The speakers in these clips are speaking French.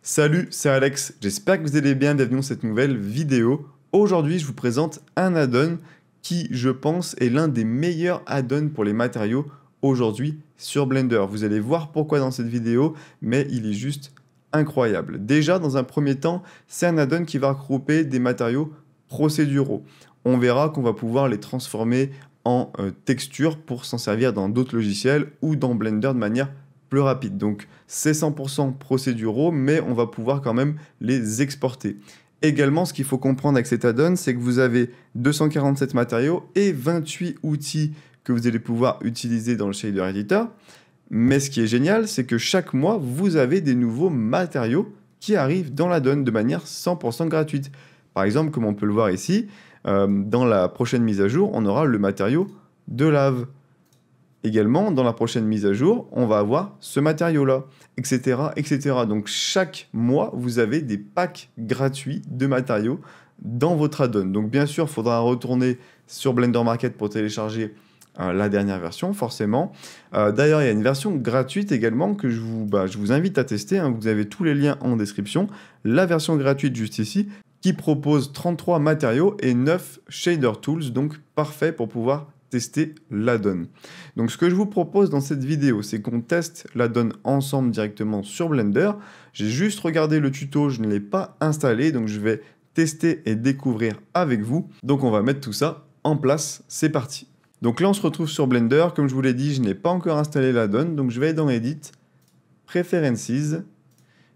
Salut, c'est Alex, j'espère que vous allez bien, bienvenue dans cette nouvelle vidéo. Aujourd'hui, je vous présente un add-on qui, je pense, est l'un des meilleurs add-ons pour les matériaux aujourd'hui sur Blender. Vous allez voir pourquoi dans cette vidéo, mais il est juste incroyable. Déjà, dans un premier temps, c'est un add-on qui va regrouper des matériaux procéduraux. On verra qu'on va pouvoir les transformer en textures pour s'en servir dans d'autres logiciels ou dans Blender de manière plus rapide. Donc c'est 100% procéduraux, mais on va pouvoir quand même les exporter. Également, ce qu'il faut comprendre avec cet add-on, c'est que vous avez 247 matériaux et 28 outils que vous allez pouvoir utiliser dans le shader editor. Mais ce qui est génial, c'est que chaque mois, vous avez des nouveaux matériaux qui arrivent dans l'add-on de manière 100% gratuite. Par exemple, comme on peut le voir ici, dans la prochaine mise à jour, on aura le matériau de lave. Également, dans la prochaine mise à jour, on va avoir ce matériau-là, etc., etc. Donc chaque mois, vous avez des packs gratuits de matériaux dans votre add-on. Donc bien sûr, il faudra retourner sur Blender Market pour télécharger la dernière version, forcément. D'ailleurs, il y a une version gratuite également que je vous invite à tester. Vous avez tous les liens en description. La version gratuite juste ici, qui propose 33 matériaux et 9 shader tools, donc parfait pour pouvoir tester l'add-on. Donc ce que je vous propose dans cette vidéo, c'est qu'on teste l'add-on ensemble directement sur Blender. J'ai juste regardé le tuto, je ne l'ai pas installé, donc je vais tester et découvrir avec vous. Donc on va mettre tout ça en place, c'est parti. Donc là on se retrouve sur Blender, comme je vous l'ai dit, je n'ai pas encore installé l'add-on, donc je vais aller dans Edit, Preferences,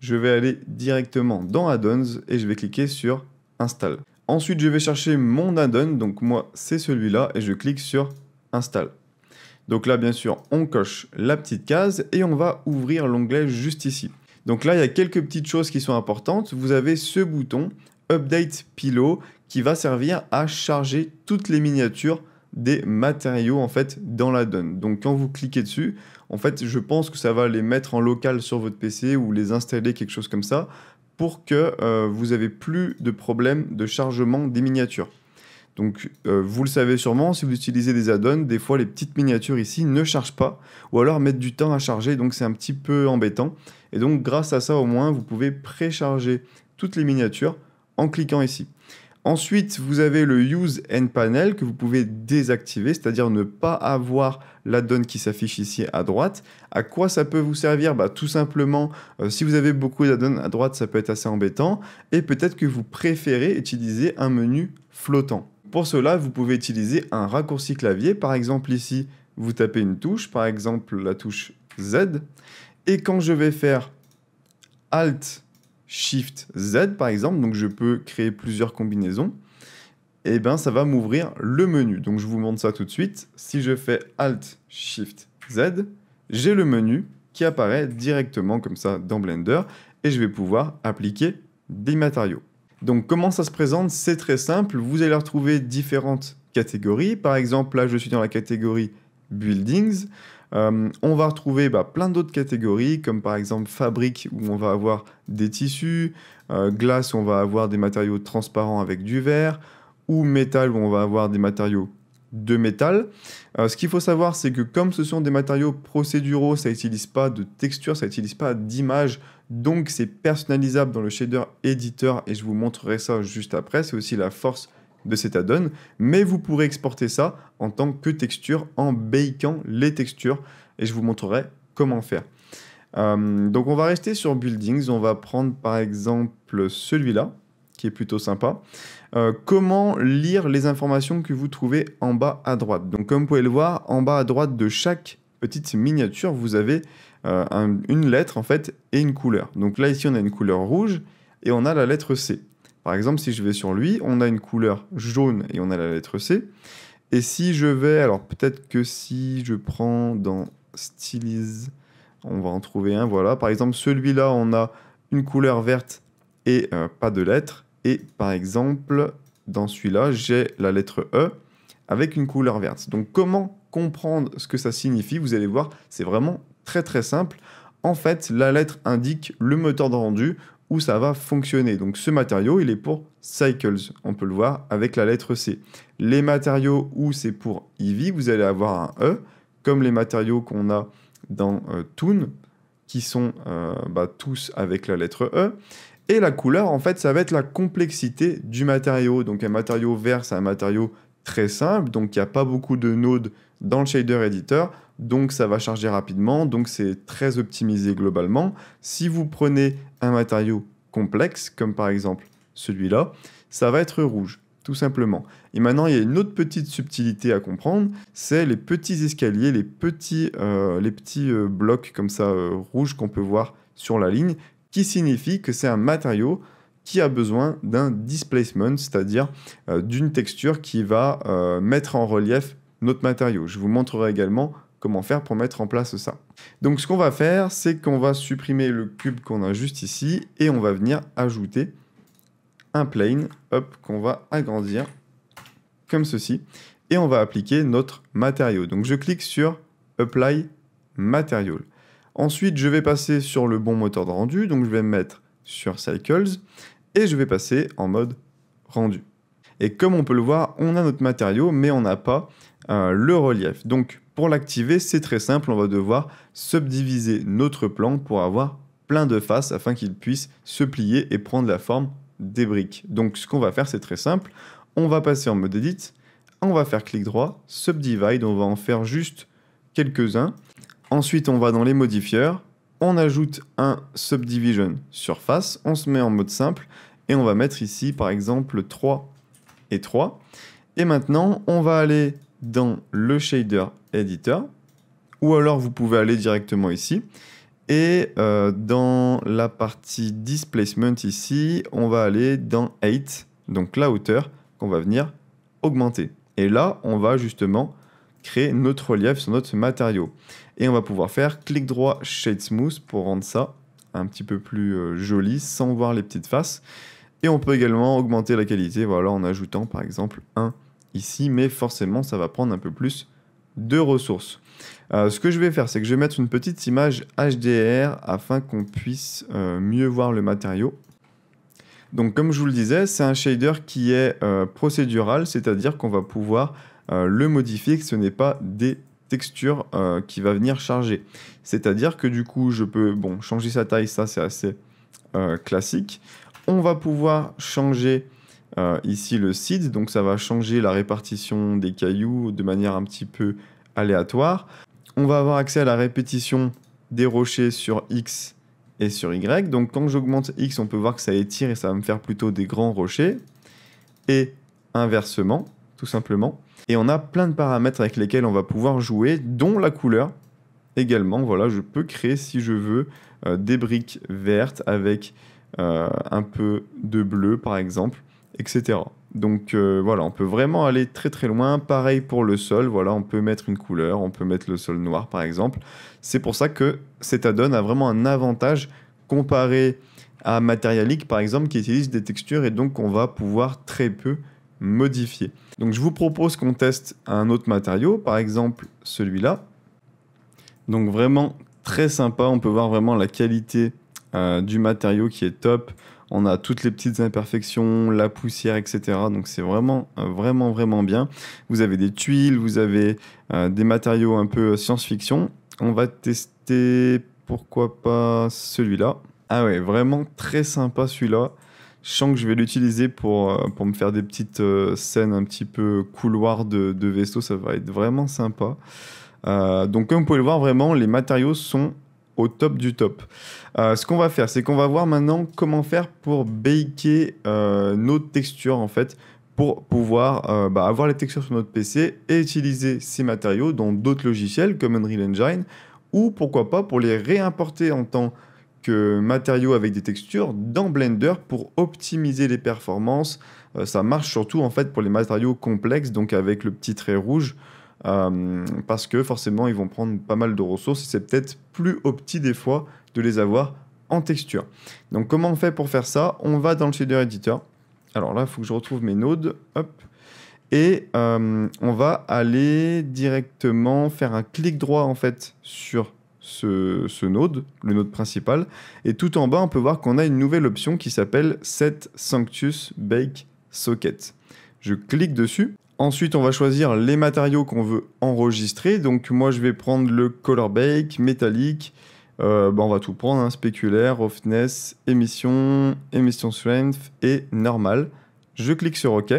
je vais aller directement dans Add-ons et je vais cliquer sur Install. Ensuite, je vais chercher mon add-on, donc moi, c'est celui-là, et je clique sur Install. Donc là, bien sûr, on coche la petite case et on va ouvrir l'onglet juste ici. Donc là, il y a quelques petites choses qui sont importantes. Vous avez ce bouton Update Pillow qui va servir à charger toutes les miniatures des matériaux en fait dans l'add-on. Donc quand vous cliquez dessus, en fait, je pense que ça va les mettre en local sur votre PC ou les installer, quelque chose comme ça, pour que vous n'avez plus de problème de chargement des miniatures. Donc vous le savez sûrement, si vous utilisez des add-ons, des fois les petites miniatures ici ne chargent pas, ou alors mettent du temps à charger, donc c'est un petit peu embêtant. Et donc grâce à ça au moins, vous pouvez précharger toutes les miniatures en cliquant ici. Ensuite, vous avez le Use End Panel que vous pouvez désactiver, c'est-à-dire ne pas avoir l'add-on qui s'affiche ici à droite. À quoi ça peut vous servir? Tout simplement, si vous avez beaucoup d'add-ons à droite, ça peut être assez embêtant. Et peut-être que vous préférez utiliser un menu flottant. Pour cela, vous pouvez utiliser un raccourci clavier. Par exemple, ici, vous tapez une touche, par exemple la touche Z. Et quand je vais faire Alt Shift Z par exemple, donc je peux créer plusieurs combinaisons, et bien ça va m'ouvrir le menu. Donc je vous montre ça tout de suite. Si je fais Alt Shift Z, j'ai le menu qui apparaît directement comme ça dans Blender et je vais pouvoir appliquer des matériaux. Donc comment ça se présente? C'est très simple, vous allez retrouver différentes catégories. Par exemple, là je suis dans la catégorie Buildings. On va retrouver plein d'autres catégories, comme par exemple fabrique, où on va avoir des tissus, glace, où on va avoir des matériaux transparents avec du verre, ou métal, où on va avoir des matériaux de métal. Ce qu'il faut savoir, c'est que comme ce sont des matériaux procéduraux, ça n'utilise pas de texture, ça n'utilise pas d'image, donc c'est personnalisable dans le shader editor, et je vous montrerai ça juste après. C'est aussi la force de cet add-on, mais vous pourrez exporter ça en tant que texture en bakant les textures et je vous montrerai comment faire. Donc on va rester sur Buildings, on va prendre par exemple celui-là qui est plutôt sympa. Comment lire les informations que vous trouvez en bas à droite? Donc comme vous pouvez le voir, en bas à droite de chaque petite miniature, vous avez une lettre en fait et une couleur. Donc là ici on a une couleur rouge et on a la lettre C. Par exemple, si je vais sur lui, on a une couleur jaune et on a la lettre C. Et si je vais, alors peut-être que si je prends dans Stylize, on va en trouver un, voilà. Par exemple, celui-là, on a une couleur verte et pas de lettre. Et par exemple, dans celui-là, j'ai la lettre E avec une couleur verte. Donc comment comprendre ce que ça signifie? Vous allez voir, c'est vraiment très très simple. En fait, la lettre indique le moteur de rendu où ça va fonctionner. Donc ce matériau, il est pour Cycles, on peut le voir avec la lettre C. Les matériaux où c'est pour Eevee, vous allez avoir un E, comme les matériaux qu'on a dans Toon, qui sont tous avec la lettre E. Et la couleur, en fait, ça va être la complexité du matériau. Donc un matériau vert, c'est un matériau très simple, donc il n'y a pas beaucoup de nodes dans le shader editor, donc ça va charger rapidement, donc c'est très optimisé globalement. Si vous prenez un matériau complexe, comme par exemple celui-là, ça va être rouge, tout simplement. Et maintenant, il y a une autre petite subtilité à comprendre, c'est les petits escaliers, les petits blocs comme ça rouges qu'on peut voir sur la ligne, qui signifie que c'est un matériau qui a besoin d'un displacement, c'est-à-dire d'une texture qui va mettre en relief notre matériau. Je vous montrerai également comment faire pour mettre en place ça. Donc ce qu'on va faire, c'est qu'on va supprimer le cube qu'on a juste ici et on va venir ajouter un plane, hop, qu'on va agrandir comme ceci et on va appliquer notre matériau. Donc je clique sur Apply Material. Ensuite, je vais passer sur le bon moteur de rendu, donc je vais me mettre sur Cycles et je vais passer en mode rendu. Et comme on peut le voir, on a notre matériau, mais on n'a pas le relief. Donc pour l'activer, c'est très simple, on va devoir subdiviser notre plan pour avoir plein de faces afin qu'il puisse se plier et prendre la forme des briques. Donc ce qu'on va faire, c'est très simple, on va passer en mode Edit, on va faire clic droit, Subdivide, on va en faire juste quelques-uns. Ensuite, on va dans les modifieurs, on ajoute un Subdivision Surface, on se met en mode simple et on va mettre ici par exemple 3 et 3. Et maintenant, on va aller dans le Shader Editor ou alors vous pouvez aller directement ici. Et dans la partie Displacement ici, on va aller dans 8, donc la hauteur qu'on va venir augmenter. Et là, on va justement créer notre relief sur notre matériau. Et on va pouvoir faire clic droit Shade Smooth pour rendre ça un petit peu plus joli sans voir les petites faces. Et on peut également augmenter la qualité voilà, en ajoutant par exemple un ici, mais forcément ça va prendre un peu plus de ressources. Ce que je vais faire, c'est que je vais mettre une petite image HDR afin qu'on puisse mieux voir le matériau. Donc comme je vous le disais, c'est un shader qui est procédural, c'est-à-dire qu'on va pouvoir le modifier, que ce n'est pas des textures qui va venir charger. C'est-à-dire que du coup, je peux changer sa taille, ça c'est assez classique. On va pouvoir changer ici le seed, donc ça va changer la répartition des cailloux de manière un petit peu aléatoire. On va avoir accès à la répétition des rochers sur X et sur Y. Donc quand j'augmente X, on peut voir que ça étire et ça va me faire plutôt des grands rochers. Et inversement, tout simplement. Et on a plein de paramètres avec lesquels on va pouvoir jouer, dont la couleur également. Voilà, je peux créer, si je veux, des briques vertes avec un peu de bleu, par exemple, etc. Donc voilà, on peut vraiment aller très très loin. Pareil pour le sol, voilà, on peut mettre une couleur, on peut mettre le sol noir, par exemple. C'est pour ça que cet add-on a vraiment un avantage comparé à Materialic, par exemple, qui utilise des textures et donc on va pouvoir très peu modifier. Donc je vous propose qu'on teste un autre matériau, par exemple celui-là. Donc vraiment très sympa, on peut voir vraiment la qualité du matériau qui est top. On a toutes les petites imperfections, la poussière, etc. Donc c'est vraiment, vraiment, vraiment bien. Vous avez des tuiles, vous avez des matériaux un peu science-fiction. On va tester, pourquoi pas, celui-là. Ah ouais, vraiment très sympa celui-là. Je sens que je vais l'utiliser pour me faire des petites scènes un petit peu couloir de vaisseau. Ça va être vraiment sympa. Donc comme vous pouvez le voir, vraiment, les matériaux sont au top du top. Ce qu'on va faire, c'est qu'on va voir maintenant comment faire pour baker nos textures, en fait, pour pouvoir avoir les textures sur notre PC et utiliser ces matériaux dans d'autres logiciels comme Unreal Engine, ou pourquoi pas pour les réimporter en tant que matériaux avec des textures dans Blender pour optimiser les performances. Ça marche surtout en fait pour les matériaux complexes, donc avec le petit trait rouge, parce que forcément ils vont prendre pas mal de ressources et c'est peut-être plus opti des fois de les avoir en texture. Donc comment on fait pour faire ça? On va dans le shader editor. Alors là, il faut que je retrouve mes nodes. Hop. Et on va aller directement faire un clic droit en fait sur ce node, le node principal. Et tout en bas, on peut voir qu'on a une nouvelle option qui s'appelle Set Sanctus Bake Socket. Je clique dessus. Ensuite, on va choisir les matériaux qu'on veut enregistrer. Donc moi, je vais prendre le Color Bake, métallique, On va tout prendre, hein, spéculaire, roughness, émission strength et normal. Je clique sur OK.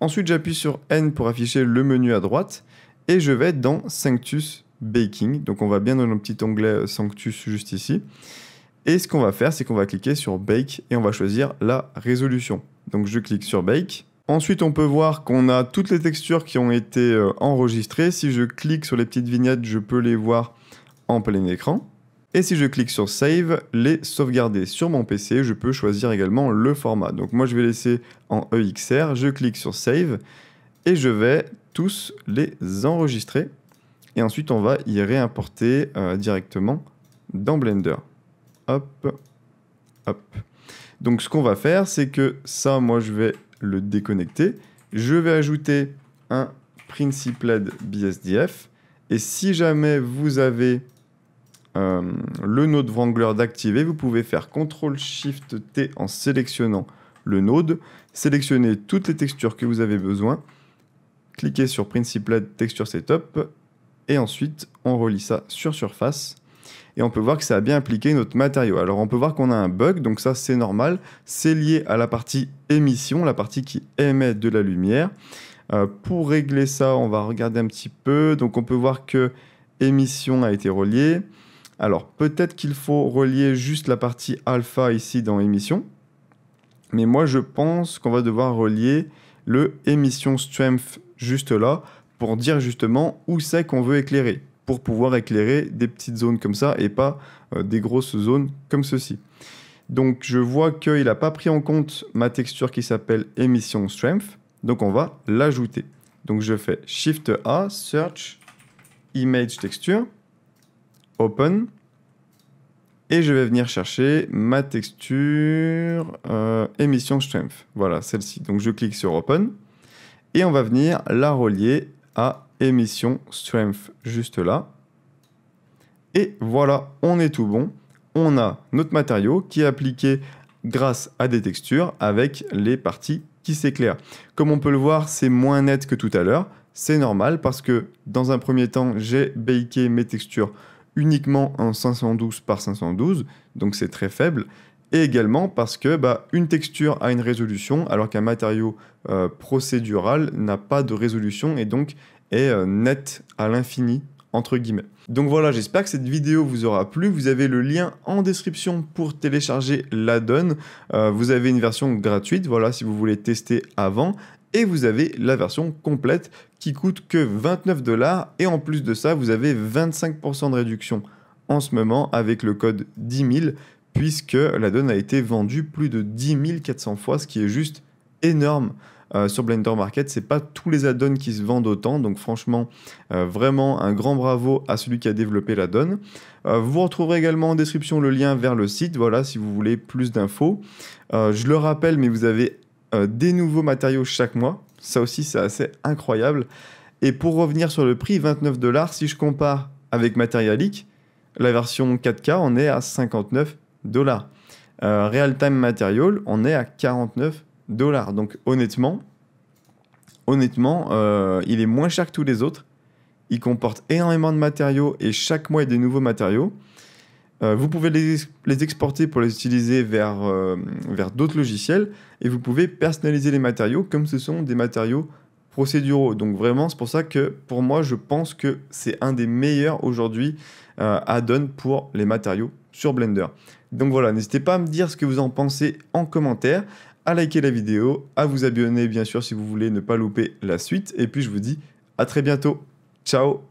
Ensuite, j'appuie sur N pour afficher le menu à droite et je vais dans Sanctus Baking. Donc, on va bien dans le petit onglet Sanctus juste ici. Et ce qu'on va faire, c'est qu'on va cliquer sur Bake et on va choisir la résolution. Donc, je clique sur Bake. Ensuite, on peut voir qu'on a toutes les textures qui ont été enregistrées. Si je clique sur les petites vignettes, je peux les voir en plein écran. Et si je clique sur Save, les sauvegarder sur mon PC, je peux choisir également le format. Donc moi, je vais laisser en EXR, je clique sur Save et je vais tous les enregistrer. Et ensuite, on va y réimporter directement dans Blender. Hop, hop. Donc ce qu'on va faire, c'est que ça, moi, je vais le déconnecter. Je vais ajouter un Principled BSDF. Et si jamais vous avez le node Wrangler d'activer, vous pouvez faire CTRL-SHIFT-T en sélectionnant le node, sélectionner toutes les textures que vous avez besoin, cliquez sur Principled Texture Setup, et ensuite on relie ça sur surface, et on peut voir que ça a bien appliqué notre matériau. Alors on peut voir qu'on a un bug, donc ça c'est normal, c'est lié à la partie émission, la partie qui émet de la lumière. Pour régler ça, on va regarder un petit peu, donc on peut voir que émission a été reliée. Alors, peut-être qu'il faut relier juste la partie alpha ici dans émission. Mais moi, je pense qu'on va devoir relier le émission strength juste là pour dire justement où c'est qu'on veut éclairer. Pour pouvoir éclairer des petites zones comme ça et pas des grosses zones comme ceci. Donc, je vois qu'il n'a pas pris en compte ma texture qui s'appelle émission strength. Donc, on va l'ajouter. Donc, je fais Shift A, Search, Image Texture. Open, et je vais venir chercher ma texture émission strength. Voilà, celle-ci. Donc je clique sur Open, et on va venir la relier à émission strength, juste là. Et voilà, on est tout bon. On a notre matériau qui est appliqué grâce à des textures avec les parties qui s'éclairent. Comme on peut le voir, c'est moins net que tout à l'heure. C'est normal parce que dans un premier temps, j'ai baké mes textures uniquement en 512 par 512, donc c'est très faible, et également parce que une texture a une résolution, alors qu'un matériau procédural n'a pas de résolution et donc est net à l'infini, entre guillemets. Donc voilà, j'espère que cette vidéo vous aura plu. Vous avez le lien en description pour télécharger l'add-on. Vous avez une version gratuite, voilà, si vous voulez tester avant. Et vous avez la version complète qui coûte que 29 $. Et en plus de ça, vous avez 25% de réduction en ce moment avec le code 10 000, puisque l'add-on a été vendu plus de 10 400 fois, ce qui est juste énorme. Sur Blender Market, c'est pas tous les add-ons qui se vendent autant, donc franchement, vraiment un grand bravo à celui qui a développé l'add-on. Vous retrouverez également en description le lien vers le site, voilà, si vous voulez plus d'infos. Je le rappelle, mais vous avez des nouveaux matériaux chaque mois. Ça aussi, c'est assez incroyable. Et pour revenir sur le prix, 29 $, si je compare avec Materialic, la version 4K, on est à 59 $. Real Time Material, on est à 49 $. Donc honnêtement, il est moins cher que tous les autres. Il comporte énormément de matériaux et chaque mois, il y a des nouveaux matériaux. Vous pouvez les exporter pour les utiliser vers d'autres logiciels et vous pouvez personnaliser les matériaux comme ce sont des matériaux procéduraux. Donc vraiment, c'est pour ça que pour moi, je pense que c'est un des meilleurs aujourd'hui add-on pour les matériaux sur Blender. Donc voilà, n'hésitez pas à me dire ce que vous en pensez en commentaire, à liker la vidéo, à vous abonner bien sûr si vous voulez ne pas louper la suite. Et puis je vous dis à très bientôt. Ciao!